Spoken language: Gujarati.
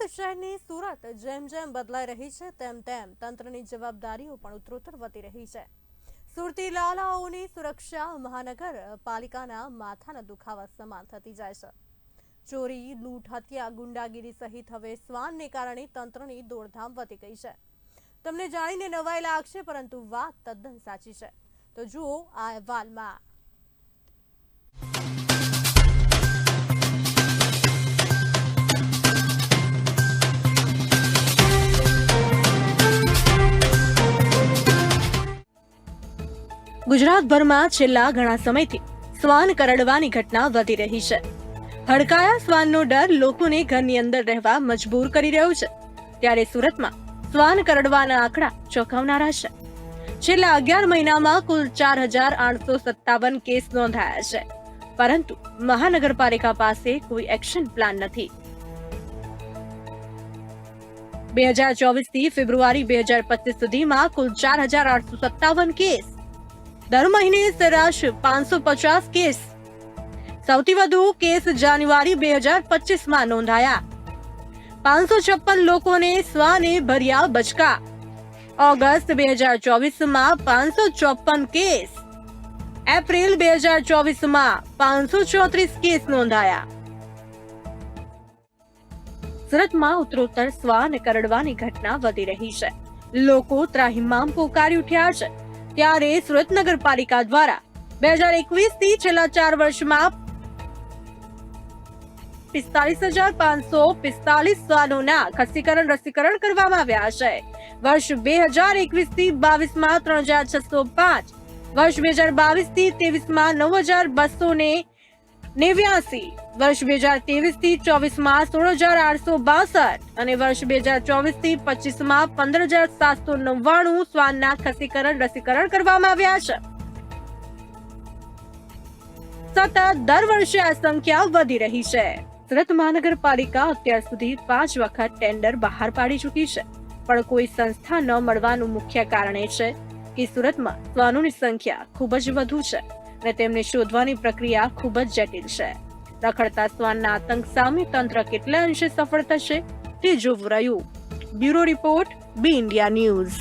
શહેરની સુરત જેમ જેમ બદલાઈ રહી છે તેમ તેમ તંત્રની જવાબદારીઓ પણ ઉત્તરોત્તર વધી રહી છે। સુરતી લાલાઓની સુરક્ષા મહાનગરપાલિકાના માથાના દુખાવા સમાન થતી જાય છે। ચોરી, લૂંટ, હત્યા, ગુંડાગીરી સહિત હવે શ્વાનને કારણે તંત્રની દોડધામ વધી ગઈ છે। તમને જાણીને નવાઈ લાગશે, પરંતુ વાત તદ્દન સાચી છે। તો જુઓ આ અહેવાલમાં। ગુજરાતભરમાં છેલ્લા ઘણા સમયથી શ્વાન કરડવાની ઘટના વધી રહી છે। હડકાયા શ્વાનનો ડર લોકોને ઘરની અંદર રહેવા મજબૂર કરી રહ્યો છે, ત્યારે સુરતમાં શ્વાન કરડવાના આંકડા ચોંકાવનારા છે। છેલ્લા 11 મહિનામાં કુલ 4857 કેસ નોંધાયા છે, પરંતુ મહાનગરપાલિકા પાસે કોઈ એક્શન પ્લાન નથી। 2024 થી ફેબ્રુઆરી 2025 સુધીમાં કુલ 4857 કેસ, દર મહિને સરેરાશ 550 કેસ। સૌથી વધુ કેસ જાન્યુઆરી 2025 માં નોંધાયા। 556 લોકોને શ્વાને ભર્યા બચકા। ઓગસ્ટ 2024 માં 554 કેસ। એપ્રિલ 2024 માં 534 કેસ નોંધાયા। સુરતમાં ઉત્તરોત્તર શ્વાન કરડવાની ઘટના વધી રહી છે। લોકો ત્રાહિમામ પોકારી ઉઠ્યા છે, ત્યારે સુરત નગરપાલિકા દ્વારા 2021 થી છેલ્લા 4 વર્ષમાં 45,545 શ્વાનોના રસીકરણ કરવામાં આવ્યા છે। વર્ષ 2021 થી 22 માં 3,605, વર્ષ 2022 થી 23 માં 9,289, વર્ષ 2023 થી 24 માં 16,862 અને વર્ષ 2024 થી 25 માં 15,799 શ્વાનના રસીકરણ કરવામાં આવ્યા છે। સતત દર વર્ષે આ સંખ્યા વધી રહી છે। સુરત મહાનગરપાલિકા અત્યાર સુધી 5 વખત ટેન્ડર બહાર પાડી ચૂકી છે, પણ કોઈ સંસ્થા ન મળવાનું મુખ્ય કારણ એ છે કે સુરતમાં શ્વાનોની સંખ્યા ખૂબ જ વધુ છે અને તેમને શોધવાની પ્રક્રિયા ખૂબ જ જટિલ છે। રખડતા શ્વાનના આતંક સામે તંત્ર કેટલા અંશે સફળ થશે તે જોવું રહ્યું। બ્યુરો રિપોર્ટ, બી ઇન્ડિયા ન્યૂઝ।